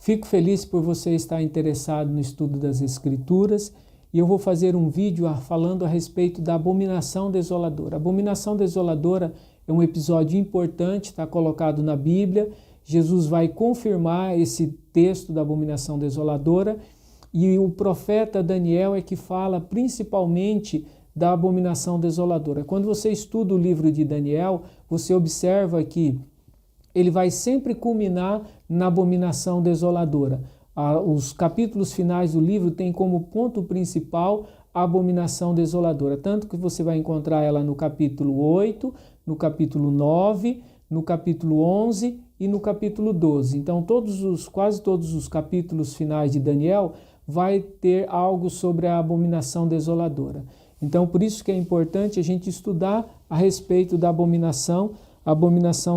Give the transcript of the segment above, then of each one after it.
Fico feliz por você estar interessado no estudo das Escrituras e eu vou fazer um vídeo falando a respeito da abominação desoladora. A abominação desoladora é um episódio importante, está colocado na Bíblia. Jesus vai confirmar esse texto da abominação desoladora e o profeta Daniel é que fala principalmente da abominação desoladora. Quando você estuda o livro de Daniel, você observa que ele vai sempre culminar na abominação desoladora. Os capítulos finais do livro têm como ponto principal a abominação desoladora, tanto que você vai encontrar ela no capítulo 8, no capítulo 9, no capítulo 11 e no capítulo 12. Então, quase todos os capítulos finais de Daniel vai ter algo sobre a abominação desoladora. Então, por isso que é importante a gente estudar a respeito da abominação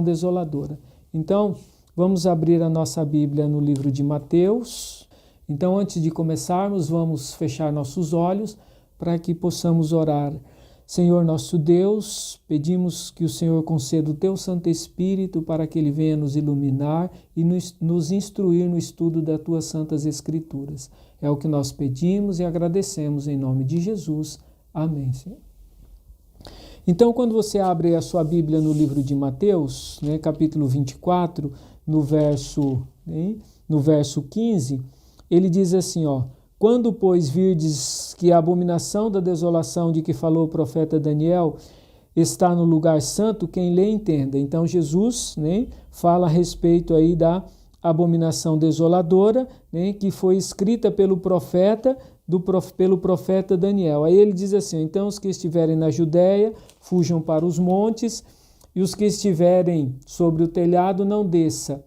desoladora. Então, vamos abrir a nossa Bíblia no livro de Mateus. Então, antes de começarmos, vamos fechar nossos olhos para que possamos orar. Senhor nosso Deus, pedimos que o Senhor conceda o Teu Santo Espírito para que Ele venha nos iluminar e nos instruir no estudo das Tuas Santas Escrituras. É o que nós pedimos e agradecemos em nome de Jesus. Amém, Senhor. Então, quando você abre a sua Bíblia no livro de Mateus, capítulo 24, no verso 15, ele diz assim, quando, pois, virdes que a abominação da desolação de que falou o profeta Daniel está no lugar santo, quem lê entenda. Então, Jesus fala a respeito aí da abominação desoladora, que foi escrita pelo profeta Daniel. Aí ele diz assim, então os que estiverem na Judéia, fujam para os montes, e os que estiverem sobre o telhado, não desça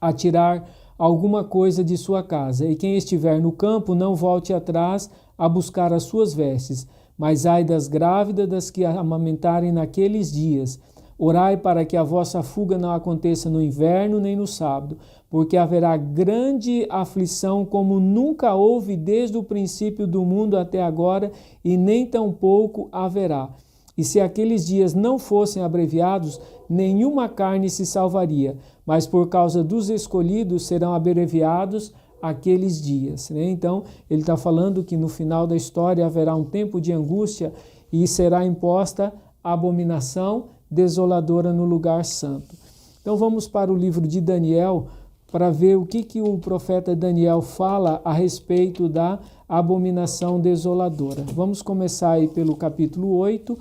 a tirar alguma coisa de sua casa. E quem estiver no campo, não volte atrás a buscar as suas vestes. Mas ai das grávidas, das que amamentarem naqueles dias. Orai para que a vossa fuga não aconteça no inverno nem no sábado, porque haverá grande aflição como nunca houve desde o princípio do mundo até agora, e nem tampouco haverá. E se aqueles dias não fossem abreviados, nenhuma carne se salvaria, mas por causa dos escolhidos serão abreviados aqueles dias. Então, ele está falando que no final da história haverá um tempo de angústia e será imposta a abominação desoladora no lugar santo. Então vamos para o livro de Daniel para ver o que o profeta Daniel fala a respeito da abominação desoladora. Vamos começar aí pelo capítulo 8,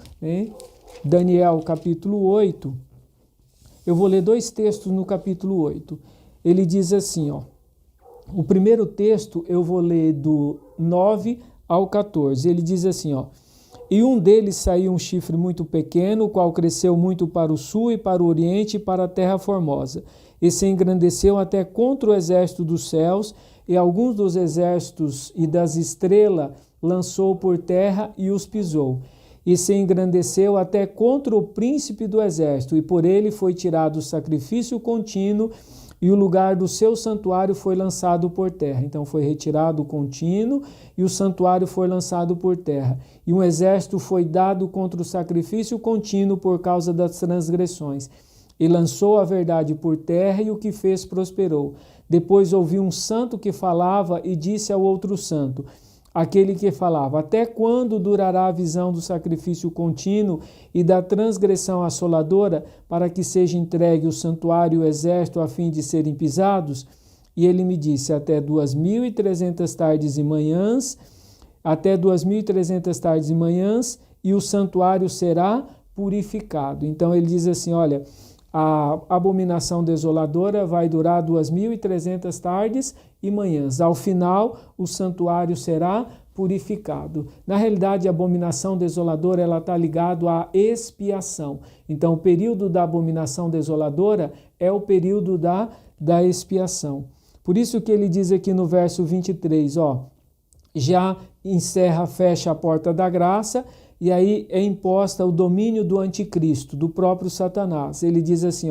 Daniel capítulo 8. Eu vou ler dois textos no capítulo 8. Ele diz assim, o primeiro texto eu vou ler do 9 ao 14. Ele diz assim, e um deles saiu um chifre muito pequeno, o qual cresceu muito para o sul e para o oriente e para a terra formosa, e se engrandeceu até contra o exército dos céus, e alguns dos exércitos e das estrelas lançou por terra e os pisou. E se engrandeceu até contra o príncipe do exército, e por ele foi tirado o sacrifício contínuo, e o lugar do seu santuário foi lançado por terra. Então foi retirado o contínuo e o santuário foi lançado por terra. E um exército foi dado contra o sacrifício contínuo por causa das transgressões. E lançou a verdade por terra e o que fez prosperou. Depois ouvi um santo que falava e disse ao outro santo, aquele que falava, até quando durará a visão do sacrifício contínuo e da transgressão assoladora, para que seja entregue o santuário e o exército a fim de serem pisados? E ele me disse, até 2.300 tardes e manhãs, e o santuário será purificado. Então ele diz assim, olha, a abominação desoladora vai durar 2.300 tardes e manhãs. Ao final, o santuário será purificado. Na realidade, a abominação desoladora ela está ligada à expiação. Então, o período da abominação desoladora é o período da expiação. Por isso que ele diz aqui no verso 23, já fecha a porta da graça, e aí é imposta o domínio do anticristo, do próprio Satanás. Ele diz assim,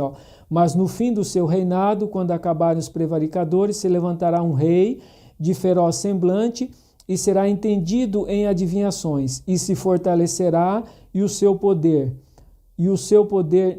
mas no fim do seu reinado, quando acabarem os prevaricadores, se levantará um rei de feroz semblante e será entendido em adivinhações, e se fortalecerá e o seu poder,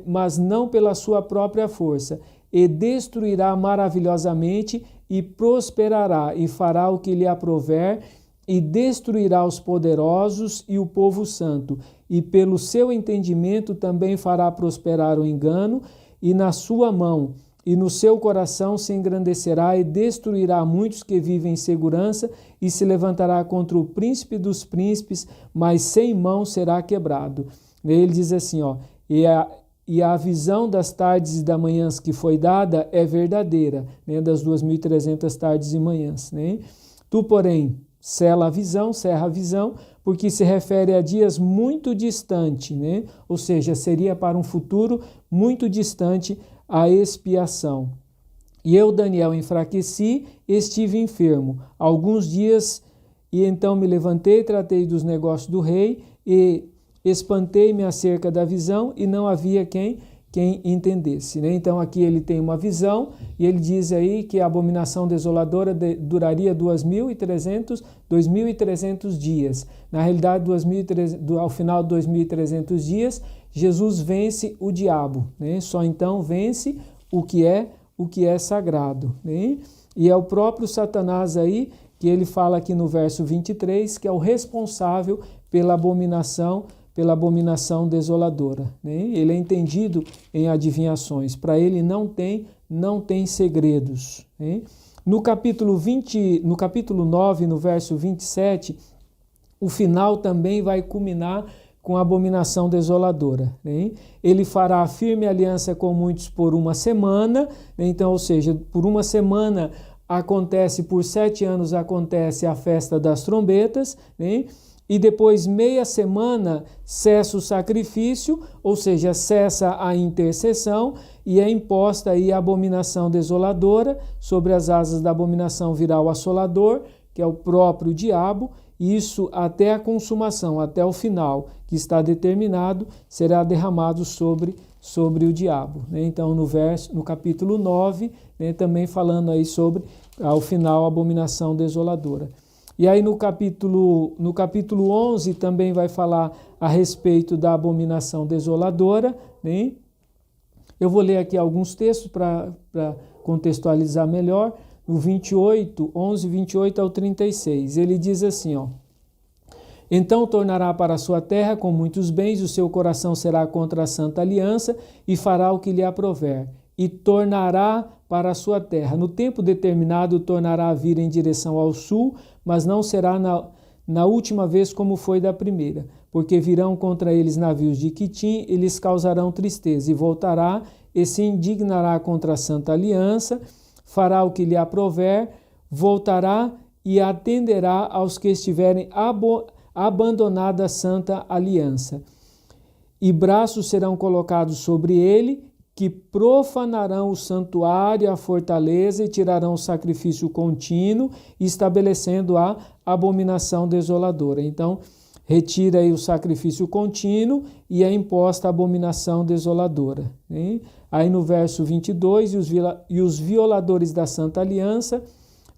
mas não pela sua própria força, e destruirá maravilhosamente e prosperará, e fará o que lhe aprouver, e destruirá os poderosos e o povo santo, e pelo seu entendimento também fará prosperar o engano, e na sua mão e no seu coração se engrandecerá e destruirá muitos que vivem em segurança, e se levantará contra o príncipe dos príncipes, mas sem mão será quebrado. Ele diz assim, ó, e a visão das tardes e das manhãs que foi dada é verdadeira, né, das 2.300 tardes e manhãs. Né? Tu, porém, cerra a visão, porque se refere a dias muito distante, né? Ou seja, seria para um futuro muito distante a expiação. E eu, Daniel, enfraqueci, estive enfermo alguns dias, e então me levantei, tratei dos negócios do rei, e espantei-me acerca da visão, e não havia quem entendesse. Né? Então aqui ele tem uma visão, e ele diz aí que a abominação desoladora duraria 2.300 dias. Na realidade, ao final de 2.300 dias, Jesus vence o diabo. Né? Só então vence o que é sagrado. Né? E é o próprio Satanás aí, que ele fala aqui no verso 23, que é o responsável pela abominação desoladora. Né? Ele é entendido em adivinhações. Para ele não tem segredos. Né? No capítulo 9, no verso 27, o final também vai culminar com a abominação desoladora. Né? Ele fará firme aliança com muitos por uma semana. Né? Então, ou seja, por uma semana por 7 anos acontece a festa das trombetas, né? E depois meia semana cessa o sacrifício, ou seja, cessa a intercessão, e é imposta aí a abominação desoladora. Sobre as asas da abominação virá o assolador, que é o próprio diabo. Isso até a consumação, até o final, que está determinado, será derramado sobre o diabo. Né? Então, no capítulo 9, né, também falando aí sobre, ao final, a abominação desoladora. E aí no capítulo 11 também vai falar a respeito da abominação desoladora. Né? Eu vou ler aqui alguns textos para contextualizar melhor. No 11, 28 ao 36, ele diz assim, ó: então tornará para a sua terra com muitos bens, o seu coração será contra a santa aliança, e fará o que lhe aprouver, e tornará para a sua terra. No tempo determinado tornará a vir em direção ao sul, mas não será na última vez como foi da primeira, porque virão contra eles navios de Quitim, e lhes causarão tristeza, e voltará e se indignará contra a santa aliança, fará o que lhe aprouver, voltará e atenderá aos que estiverem abandonada a santa aliança. E braços serão colocados sobre ele, que profanarão o santuário, a fortaleza, e tirarão o sacrifício contínuo, estabelecendo a abominação desoladora. Então, retira aí o sacrifício contínuo e é imposta a abominação desoladora. Né? Aí no verso 22, e os violadores da santa aliança,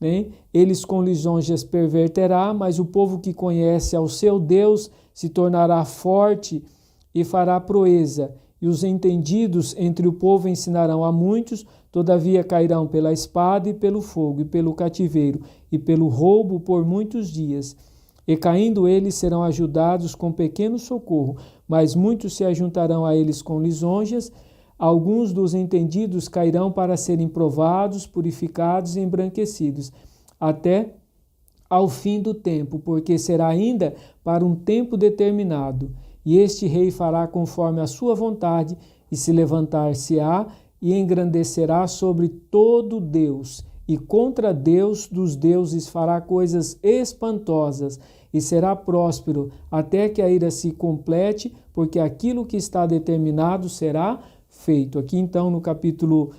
né? Eles com lisonjas perverterá, mas o povo que conhece ao seu Deus se tornará forte e fará proeza. E os entendidos entre o povo ensinarão a muitos, todavia cairão pela espada e pelo fogo, e pelo cativeiro, e pelo roubo por muitos dias. E caindo eles serão ajudados com pequeno socorro, mas muitos se ajuntarão a eles com lisonjas. Alguns dos entendidos cairão para serem provados, purificados e embranquecidos, até ao fim do tempo, porque será ainda para um tempo determinado. E este rei fará conforme a sua vontade, e se levantar-se-á e engrandecerá sobre todo Deus, e contra Deus dos deuses fará coisas espantosas, e será próspero até que a ira se complete, porque aquilo que está determinado será feito. Aqui então no capítulo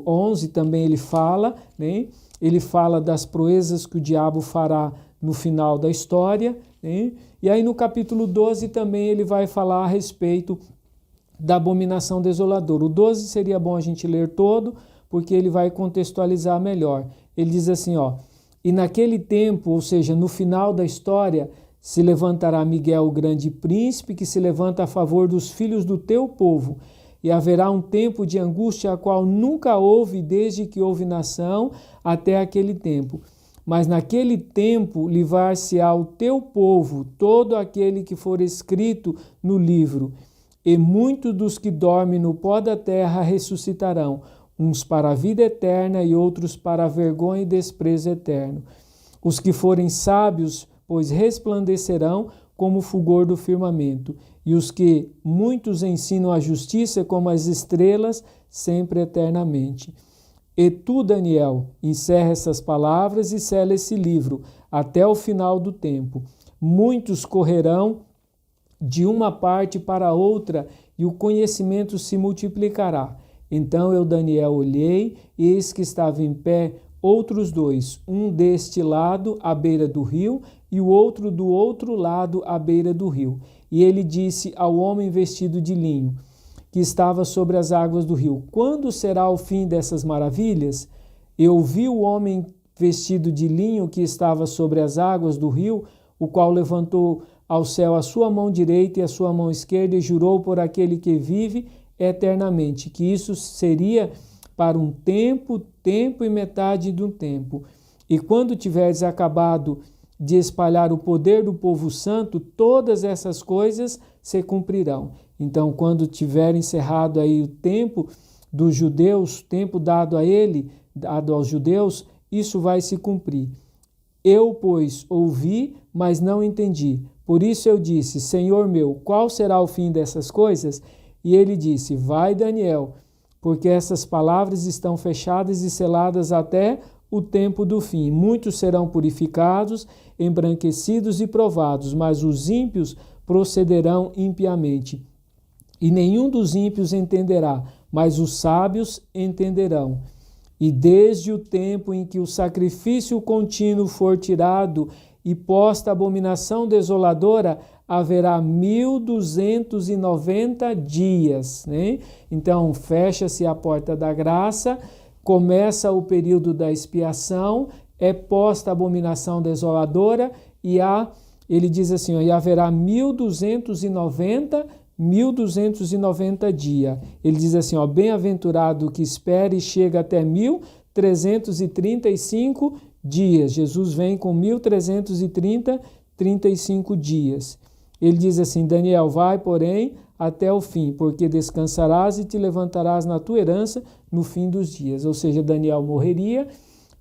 11 também ele fala, né? Ele fala das proezas que o diabo fará no final da história, né? E aí no capítulo 12 também ele vai falar a respeito da abominação desoladora. O 12 seria bom a gente ler todo, porque ele vai contextualizar melhor. Ele diz assim, ó: e naquele tempo, ou seja, no final da história, se levantará Miguel, o grande príncipe, que se levanta a favor dos filhos do teu povo, e haverá um tempo de angústia a qual nunca houve desde que houve nação até aquele tempo. Mas naquele tempo livrar-se-á ao teu povo todo aquele que for escrito no livro, e muitos dos que dormem no pó da terra ressuscitarão, uns para a vida eterna e outros para a vergonha e desprezo eterno. Os que forem sábios, pois resplandecerão como o fulgor do firmamento, e os que muitos ensinam a justiça como as estrelas, sempre eternamente. E tu, Daniel, encerra essas palavras e sela esse livro até o final do tempo. Muitos correrão de uma parte para outra e o conhecimento se multiplicará. Então eu, Daniel, olhei e eis que estava em pé outros dois, um deste lado à beira do rio e o outro do outro lado à beira do rio. E ele disse ao homem vestido de linho, que estava sobre as águas do rio: quando será o fim dessas maravilhas? Eu vi o homem vestido de linho que estava sobre as águas do rio, o qual levantou ao céu a sua mão direita e a sua mão esquerda e jurou por aquele que vive eternamente, que isso seria para um tempo, tempo e metade de um tempo. E quando tiveres acabado de espalhar o poder do povo santo, todas essas coisas se cumprirão. Então, quando tiver encerrado aí o tempo dos judeus, tempo dado a ele, dado aos judeus, isso vai se cumprir. Eu, pois, ouvi, mas não entendi. Por isso eu disse: Senhor meu, qual será o fim dessas coisas? E ele disse: vai, Daniel, porque essas palavras estão fechadas e seladas até o tempo do fim. Muitos serão purificados, embranquecidos e provados, mas os ímpios procederão impiamente. E nenhum dos ímpios entenderá, mas os sábios entenderão. E desde o tempo em que o sacrifício contínuo for tirado e posta a abominação desoladora, haverá 1290 dias, né? Então, fecha-se a porta da graça, começa o período da expiação, é posta a abominação desoladora e ele diz assim, e haverá 1290 dias. Ele diz assim, bem-aventurado o que espere e chega até 1335 dias. Jesus vem com 1335 dias. Ele diz assim, Daniel, vai, porém, até o fim, porque descansarás e te levantarás na tua herança no fim dos dias. Ou seja, Daniel morreria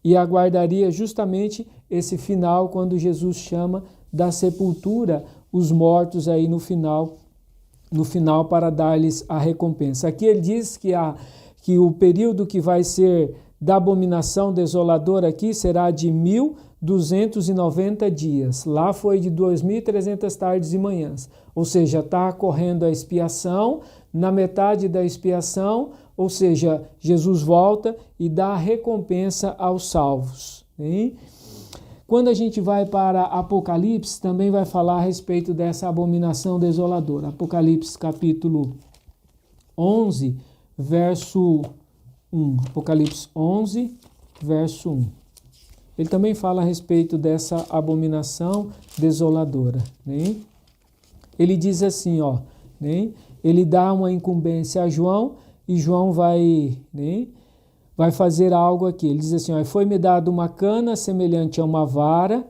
e aguardaria justamente esse final, quando Jesus chama da sepultura os mortos aí no final para dar-lhes a recompensa. Aqui ele diz que o período que vai ser da abominação desoladora aqui será de 1290 dias. Lá foi de 2.300 tardes e manhãs. Ou seja, está correndo a expiação, na metade da expiação, ou seja, Jesus volta e dá a recompensa aos salvos. Hein? Quando a gente vai para Apocalipse, também vai falar a respeito dessa abominação desoladora. Apocalipse capítulo 11, verso 1. Apocalipse 11, verso 1. Ele também fala a respeito dessa abominação desoladora. Né? Ele diz assim, né? Ele dá uma incumbência a João e João vai fazer algo aqui. Ele diz assim, foi-me dado uma cana semelhante a uma vara,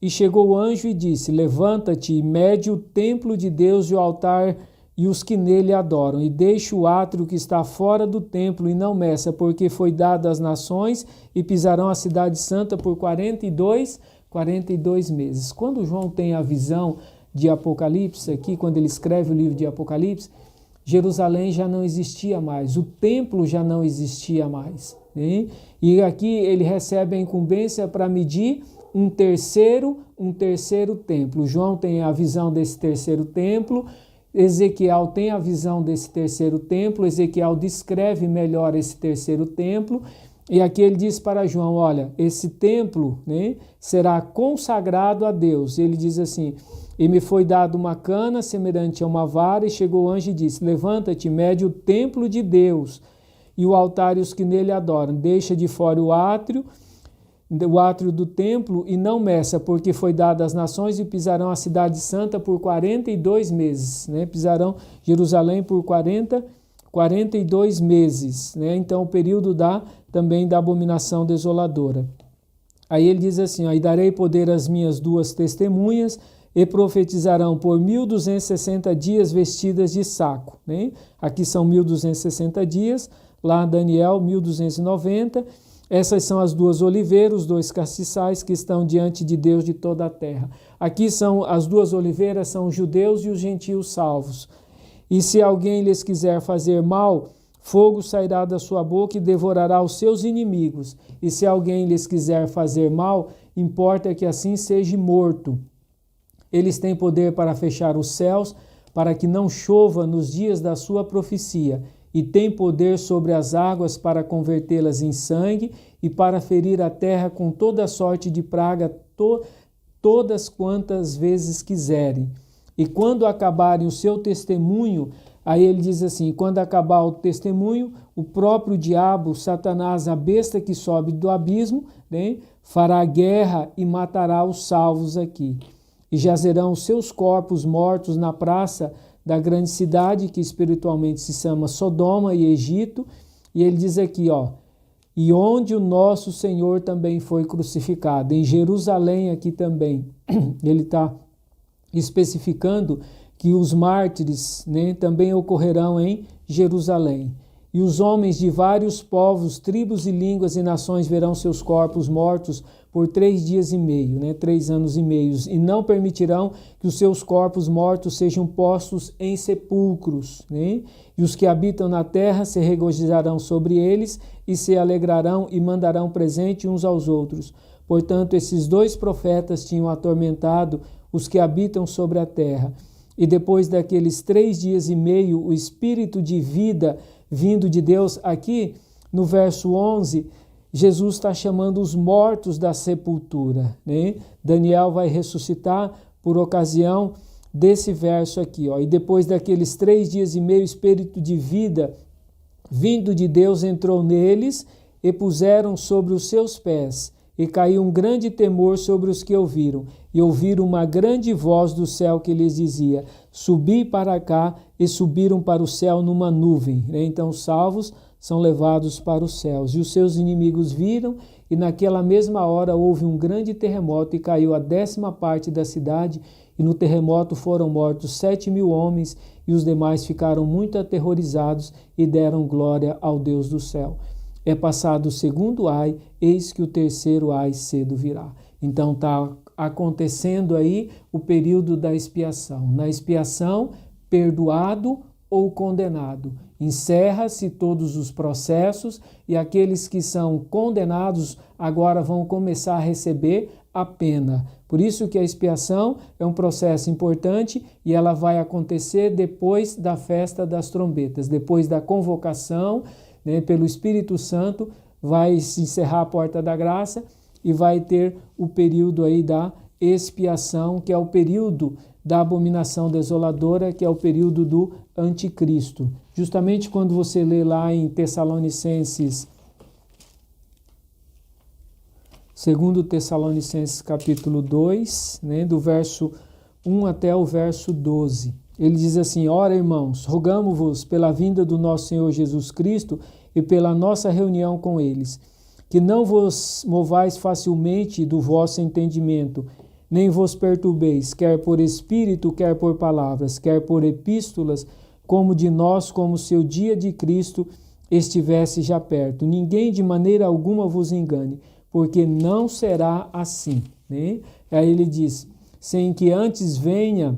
e chegou o anjo e disse, levanta-te e mede o templo de Deus e o altar e os que nele adoram, e deixa o átrio que está fora do templo e não meça, porque foi dado às nações e pisarão a cidade santa por 42 meses. Quando João tem a visão de Apocalipse, aqui quando ele escreve o livro de Apocalipse, Jerusalém já não existia mais, o templo já não existia mais. Né? E aqui ele recebe a incumbência para medir um terceiro templo. João tem a visão desse terceiro templo, Ezequiel tem a visão desse terceiro templo, Ezequiel descreve melhor esse terceiro templo, e aqui ele diz para João, olha, esse templo, né, será consagrado a Deus. Ele diz assim, e me foi dado uma cana semelhante a uma vara, e chegou o anjo e disse, levanta-te, mede o templo de Deus, e o altar e os que nele adoram, deixa de fora o átrio do templo e não meça, porque foi dado às nações e pisarão a cidade santa por 42 meses, né? Pisarão Jerusalém por 42 42 meses, né? Então o período também da abominação desoladora. Aí ele diz assim, ó, e darei poder às minhas 2 testemunhas, e profetizarão por 1260 dias vestidas de saco, né? Aqui são 1260 dias, lá Daniel 1290. Essas são as 2 oliveiras, os 2 castiçais que estão diante de Deus de toda a terra. Aqui são as 2 oliveiras, são os judeus e os gentios salvos. E se alguém lhes quiser fazer mal, fogo sairá da sua boca e devorará os seus inimigos. E se alguém lhes quiser fazer mal, importa que assim seja morto. Eles têm poder para fechar os céus, para que não chova nos dias da sua profecia, e têm poder sobre as águas para convertê-las em sangue, e para ferir a terra com toda sorte de praga, todas quantas vezes quiserem. E quando acabarem o seu testemunho, aí ele diz assim, quando acabar o testemunho, o próprio diabo, Satanás, a besta que sobe do abismo, né, fará guerra e matará os salvos aqui. E jazerão os seus corpos mortos na praça da grande cidade, que espiritualmente se chama Sodoma e Egito. E ele diz aqui, ó, e onde o nosso Senhor também foi crucificado, em Jerusalém aqui também. Ele está especificando que os mártires, né, também ocorrerão em Jerusalém. E os homens de vários povos, tribos e línguas e nações verão seus corpos mortos por 3 dias e meio, né, 3 anos e meio, e não permitirão que os seus corpos mortos sejam postos em sepulcros, né? E os que habitam na terra se regozijarão sobre eles e se alegrarão e mandarão presente uns aos outros. Portanto, esses 2 profetas tinham atormentado os que habitam sobre a terra. E depois daqueles 3 dias e meio, o espírito de vida vindo de Deus, aqui no verso 11, Jesus está chamando os mortos da sepultura, né? Daniel vai ressuscitar por ocasião desse verso aqui, ó. E depois daqueles 3 dias e meio, o espírito de vida vindo de Deus entrou neles e puseram sobre os seus pés. E caiu um grande temor sobre os que ouviram. E ouviram uma grande voz do céu que lhes dizia, subi para cá, e subiram para o céu numa nuvem. Então os salvos são levados para os céus. E os seus inimigos viram, e naquela mesma hora houve um grande terremoto, e caiu a 10ª parte da cidade, e no terremoto foram mortos 7.000 homens, e os demais ficaram muito aterrorizados, e deram glória ao Deus do céu. É passado o 2º ai, eis que o 3º ai cedo virá. Então está acontecendo aí o período da expiação. Na expiação, perdoado ou condenado. Encerra-se todos os processos e aqueles que são condenados agora vão começar a receber a pena. Por isso que a expiação é um processo importante e ela vai acontecer depois da festa das trombetas, depois da convocação, né, pelo Espírito Santo, vai se encerrar a porta da graça e vai ter o período aí da expiação, que é o período da abominação desoladora, que é o período do anticristo. Justamente quando você lê lá em Tessalonicenses, 2 Tessalonicenses capítulo 2, né, do verso 1 até o verso 12. Ele diz assim, ora irmãos, rogamo-vos pela vinda do nosso Senhor Jesus Cristo e pela nossa reunião com eles, que não vos movais facilmente do vosso entendimento, nem vos perturbeis, quer por espírito, quer por palavras, quer por epístolas, como de nós, como se o dia de Cristo estivesse já perto. Ninguém de maneira alguma vos engane, porque não será assim, né? Aí ele diz, sem que antes venha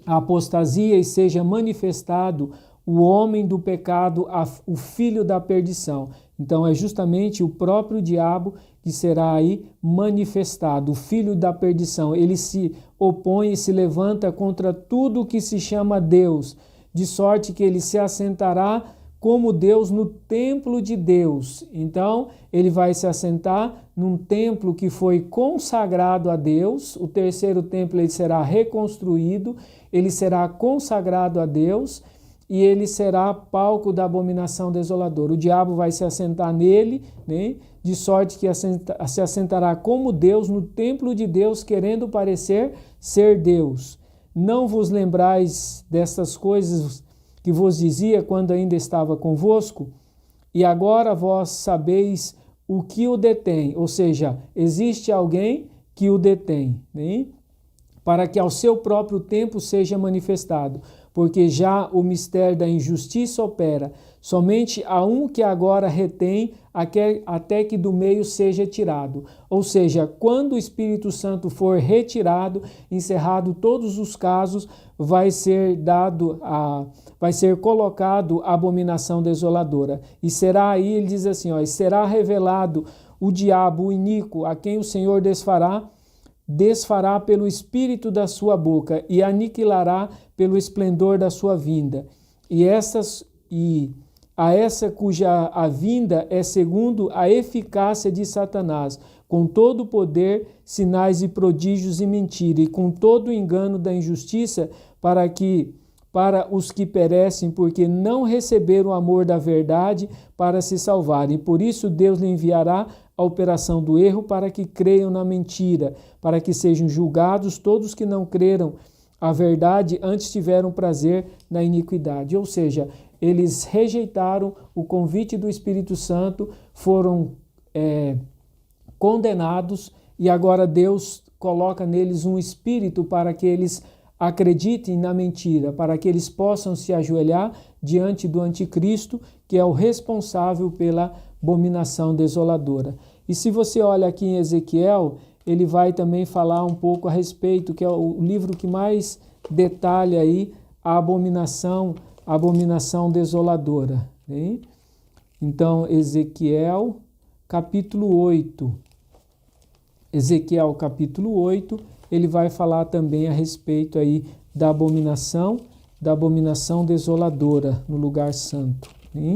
a apostasia e seja manifestado o homem do pecado, o filho da perdição. Então é justamente o próprio diabo que será aí manifestado, o filho da perdição. Ele se opõe e se levanta contra tudo que se chama Deus, de sorte que ele se assentará como Deus no templo de Deus. Então, ele vai se assentar num templo que foi consagrado a Deus. O 3º templo ele será reconstruído, ele será consagrado a Deus e ele será palco da abominação desoladora. O diabo vai se assentar nele, né? De sorte que se assentará como Deus no templo de Deus, querendo parecer ser Deus. Não vos lembrais destas coisas que vos dizia quando ainda estava convosco? E agora vós sabeis o que o detém, ou seja, existe alguém que o detém, né? Para que ao seu próprio tempo seja manifestado, porque já o mistério da injustiça opera, somente há um que agora retém até que do meio seja tirado. Ou seja, quando o Espírito Santo for retirado, encerrado todos os casos, vai ser colocado a abominação desoladora. E será aí, ele diz assim, e será revelado o diabo, o iníquo, a quem o Senhor desfará pelo espírito da sua boca e aniquilará pelo esplendor da sua vinda. E a essa cuja a vinda é segundo a eficácia de Satanás, com todo o poder, sinais e prodígios e mentira, e com todo o engano da injustiça, para os que perecem, porque não receberam o amor da verdade para se salvarem. Por isso Deus lhe enviará a operação do erro para que creiam na mentira, para que sejam julgados todos que não creram a verdade, antes tiveram prazer na iniquidade. Ou seja, eles rejeitaram o convite do Espírito Santo, foram condenados, e agora Deus coloca neles um espírito para que eles acreditem na mentira, para que eles possam se ajoelhar diante do anticristo, que é o responsável pela abominação desoladora. E se você olha aqui em Ezequiel, ele vai também falar um pouco a respeito, que é o livro que mais detalha aí a abominação desoladora, né? Então, Ezequiel capítulo 8. Ezequiel capítulo 8, ele vai falar também a respeito aí da abominação desoladora no lugar santo, né?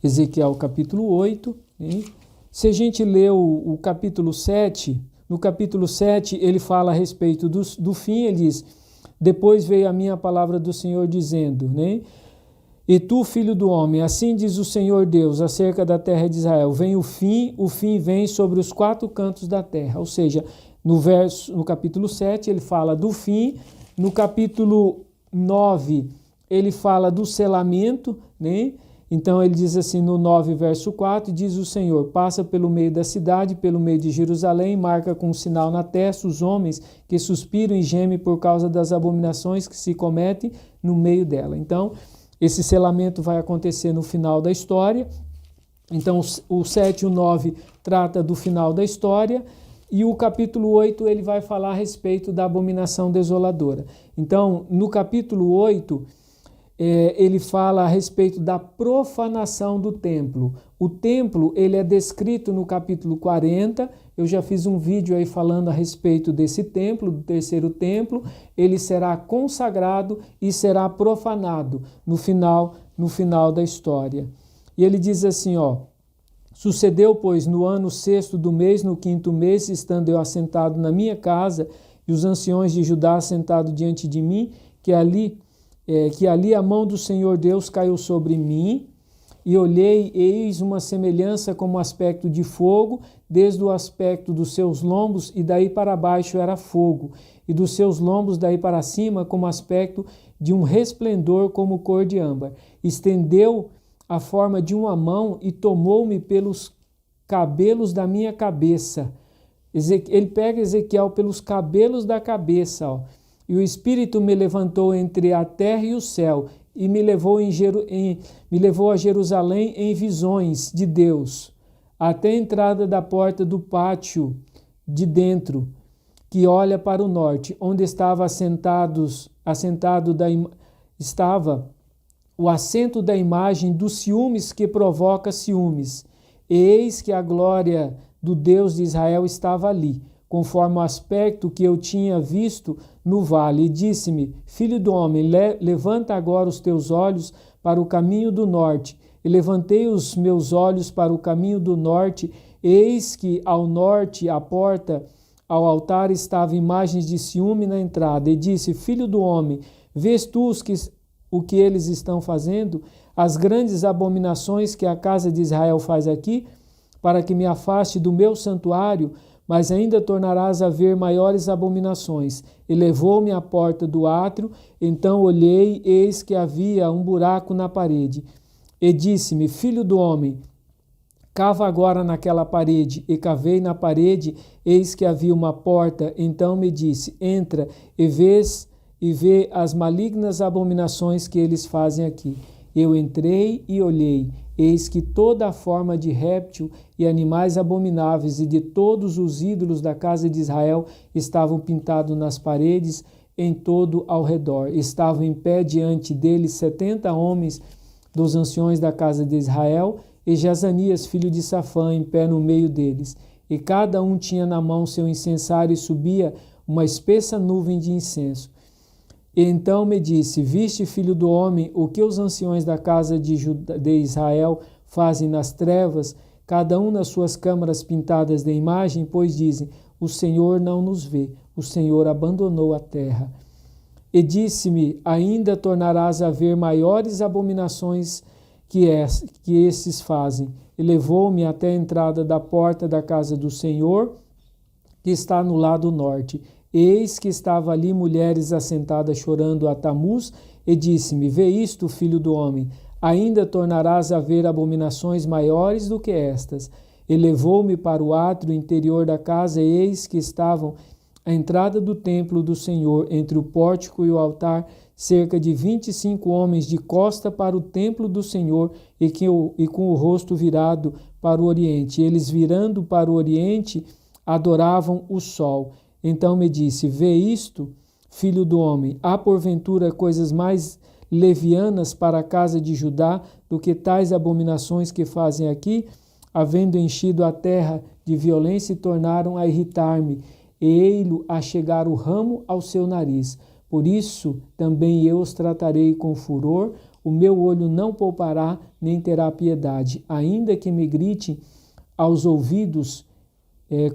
Ezequiel capítulo 8, né? Se a gente lê o capítulo 7, no capítulo 7 ele fala a respeito do fim, ele diz: depois veio a minha palavra do Senhor dizendo, né? E tu, filho do homem, assim diz o Senhor Deus acerca da terra de Israel, vem o fim vem sobre os quatro cantos da terra. Ou seja, no capítulo 7 ele fala do fim, no capítulo 9 ele fala do selamento, né? Então ele diz assim no 9, verso 4, diz o Senhor: passa pelo meio da cidade, pelo meio de Jerusalém, marca com um sinal na testa os homens que suspiram e gemem por causa das abominações que se cometem no meio dela. Então, esse selamento vai acontecer no final da história. Então, o 7 e o 9 trata do final da história, e o capítulo 8 ele vai falar a respeito da abominação desoladora. Então, no capítulo 8, ele fala a respeito da profanação do templo. O templo ele é descrito no capítulo 40, eu já fiz um vídeo aí falando a respeito desse templo, do terceiro templo. Ele será consagrado e será profanado no final da história. E ele diz assim, sucedeu, pois, no ano 6º do mês, no 5º mês, estando eu assentado na minha casa, e os anciões de Judá assentados diante de mim, que ali a mão do Senhor Deus caiu sobre mim, e olhei, eis uma semelhança como aspecto de fogo, desde o aspecto dos seus lombos, e daí para baixo era fogo, e dos seus lombos daí para cima como aspecto de um resplendor como cor de âmbar. Estendeu a forma de uma mão e tomou-me pelos cabelos da minha cabeça. Ele pega Ezequiel pelos cabelos da cabeça, E o Espírito me levantou entre a terra e o céu, e me levou a Jerusalém em visões de Deus, até a entrada da porta do pátio de dentro, que olha para o norte, onde estava estava o assento da imagem dos ciúmes que provoca ciúmes. E eis que a glória do Deus de Israel estava ali, conforme o aspecto que eu tinha visto no vale, e disse-me: filho do homem, levanta agora os teus olhos para o caminho do norte. E levantei os meus olhos para o caminho do norte, eis que ao norte, à porta, ao altar, estavam imagens de ciúme na entrada. E disse: filho do homem, vês tu o que eles estão fazendo? As grandes abominações que a casa de Israel faz aqui, para que me afaste do meu santuário. mas ainda tornarás a ver maiores abominações. E levou-me à porta do átrio, então olhei, eis que havia um buraco na parede. E disse-me: filho do homem, cava agora naquela parede. E cavei na parede, eis que havia uma porta. Então me disse: entra e vê as malignas abominações que eles fazem aqui. Eu entrei e olhei, eis que toda a forma de réptil e animais abomináveis e de todos os ídolos da casa de Israel estavam pintados nas paredes em todo ao redor. Estavam em pé diante deles 70 homens dos anciões da casa de Israel, e Jazanias, filho de Safã, em pé no meio deles. E cada um tinha na mão seu incensário, e subia uma espessa nuvem de incenso. E então me disse: viste, filho do homem, o que os anciões da casa de Israel fazem nas trevas, cada um nas suas câmaras pintadas de imagem, pois dizem: o Senhor não nos vê, o Senhor abandonou a terra. E disse-me: ainda tornarás a ver maiores abominações que esses fazem. E levou-me até a entrada da porta da casa do Senhor, que está no lado norte. Eis que estava ali mulheres assentadas chorando a Tamuz, e disse-me: vê isto, filho do homem, ainda tornarás a ver abominações maiores do que estas. E levou-me para o átrio interior da casa, e eis que estavam à entrada do templo do Senhor, entre o pórtico e o altar, cerca de 25 homens de costa para o templo do Senhor, e com o rosto virado para o oriente. Eles, virando para o oriente, adoravam o sol. Então me disse: vê isto, filho do homem, há porventura coisas mais levianas para a casa de Judá do que tais abominações que fazem aqui? Havendo enchido a terra de violência, tornaram a irritar-me, e ei-lo a chegar o ramo ao seu nariz. Por isso também eu os tratarei com furor, o meu olho não poupará, nem terá piedade, ainda que me grite aos ouvidos,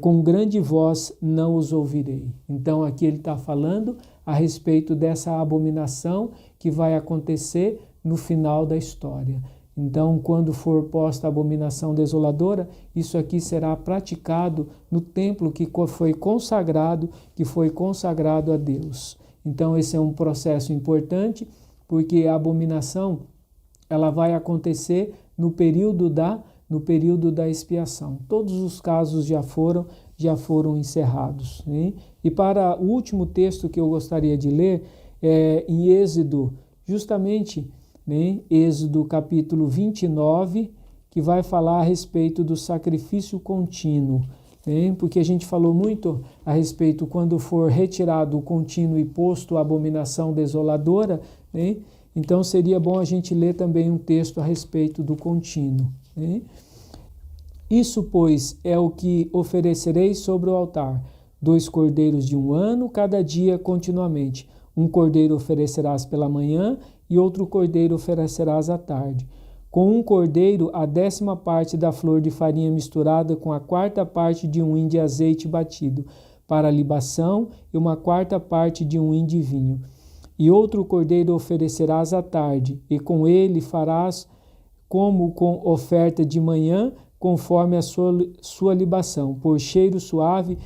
com grande voz não os ouvirei. Então aqui ele está falando a respeito dessa abominação que vai acontecer no final da história. Então, quando for posta a abominação desoladora, isso aqui será praticado no templo que foi consagrado a Deus. Então esse é um processo importante, porque a abominação ela vai acontecer no período da expiação. Todos os casos já foram encerrados, né? E para o último texto que eu gostaria de ler é em Êxodo, justamente, né? Êxodo capítulo 29, que vai falar a respeito do sacrifício contínuo, né? Porque a gente falou muito a respeito quando for retirado o contínuo e posto a abominação desoladora, né? Então seria bom a gente ler também um texto a respeito do contínuo. Isso, pois, é o que oferecereis sobre o altar: 2 cordeiros de 1 ano, cada dia continuamente. Um cordeiro oferecerás pela manhã, e outro cordeiro oferecerás à tarde. Com um cordeiro, a 10ª parte da flor de farinha misturada com a 4ª parte de um hin de azeite batido, para a libação, e uma 4ª parte de um hin de vinho. E outro cordeiro oferecerás à tarde, e com ele farás como com oferta de manhã, conforme a sua libação. Por cheiro suave,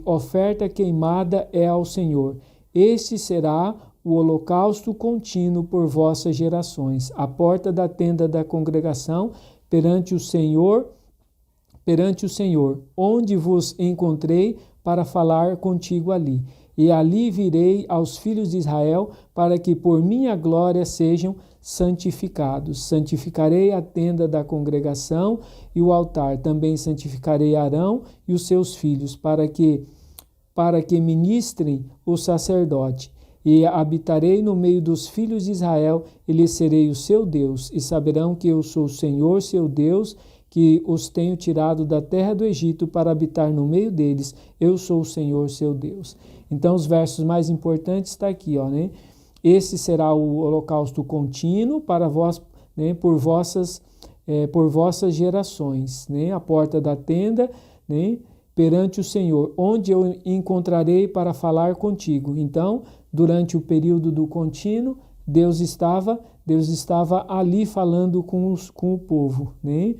oferta queimada é ao Senhor. Este será o holocausto contínuo por vossas gerações, à porta da tenda da congregação, perante o Senhor, onde vos encontrei para falar contigo ali. E ali virei aos filhos de Israel, para que por minha glória sejam santificados. Santificarei a tenda da congregação e o altar. Também santificarei Arão e os seus filhos, para que ministrem o sacerdote. E habitarei no meio dos filhos de Israel, e lhes serei o seu Deus, e saberão que eu sou o Senhor, seu Deus, que os tenho tirado da terra do Egito para habitar no meio deles. Eu sou o Senhor, seu Deus. Então, os versos mais importantes estão aqui, né? Esse será o holocausto contínuo para vós, né, por vossas gerações, né? A porta da tenda, né, perante o Senhor, onde eu encontrarei para falar contigo. Então, durante o período do contínuo, Deus estava ali falando com o povo, né?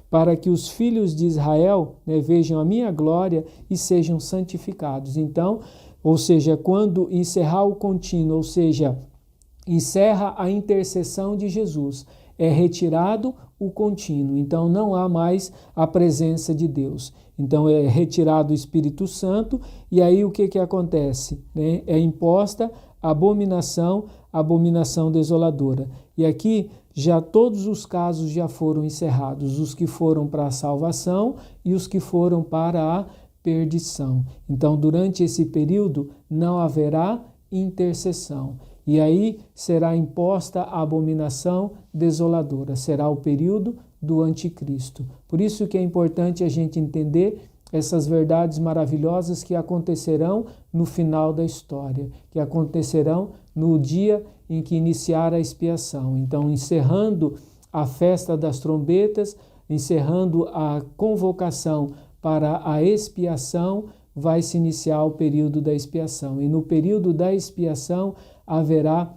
para que os filhos de Israel, né, vejam a minha glória e sejam santificados. Então, ou seja, quando encerrar o contínuo, ou seja, encerra a intercessão de Jesus, é retirado o contínuo, então não há mais a presença de Deus. Então é retirado o Espírito Santo, e aí o que acontece? Né? É imposta a abominação desoladora. E aqui já todos os casos já foram encerrados, os que foram para a salvação e os que foram para a perdição. Então durante esse período não haverá intercessão. E aí será imposta a abominação desoladora, será o período do anticristo. Por isso que é importante a gente entender essas verdades maravilhosas que acontecerão no final da história, que acontecerão no dia em que iniciar a expiação. Então, encerrando a festa das trombetas, encerrando a convocação para a expiação, vai se iniciar o período da expiação. E no período da expiação haverá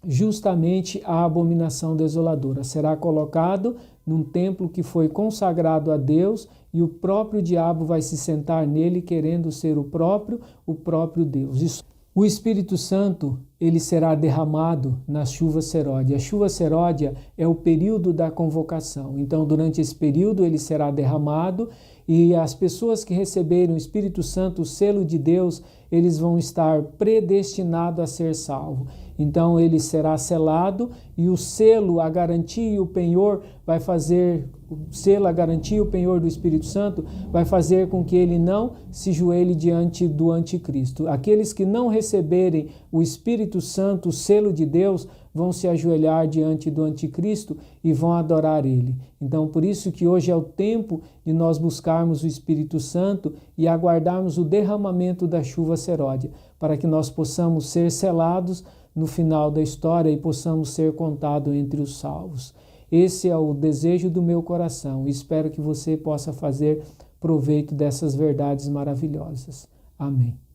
justamente a abominação desoladora. Será colocado num templo que foi consagrado a Deus e o próprio diabo vai se sentar nele querendo ser o próprio Deus. O Espírito Santo, ele será derramado na chuva seródia. A chuva seródia é o período da convocação. Então, durante esse período, ele será derramado e as pessoas que receberem o Espírito Santo, o selo de Deus, eles vão estar predestinados a ser salvos. Então, ele será selado e o selo, a garantia e o penhor vai fazer... O selo, a garantia e o penhor do Espírito Santo vai fazer com que ele não se joelhe diante do anticristo. Aqueles que não receberem o Espírito Santo, o selo de Deus, vão se ajoelhar diante do anticristo e vão adorar ele. Então, por isso que hoje é o tempo de nós buscarmos o Espírito Santo e aguardarmos o derramamento da chuva seródia, para que nós possamos ser selados no final da história e possamos ser contados entre os salvos. Esse é o desejo do meu coração. Espero que você possa fazer proveito dessas verdades maravilhosas. Amém.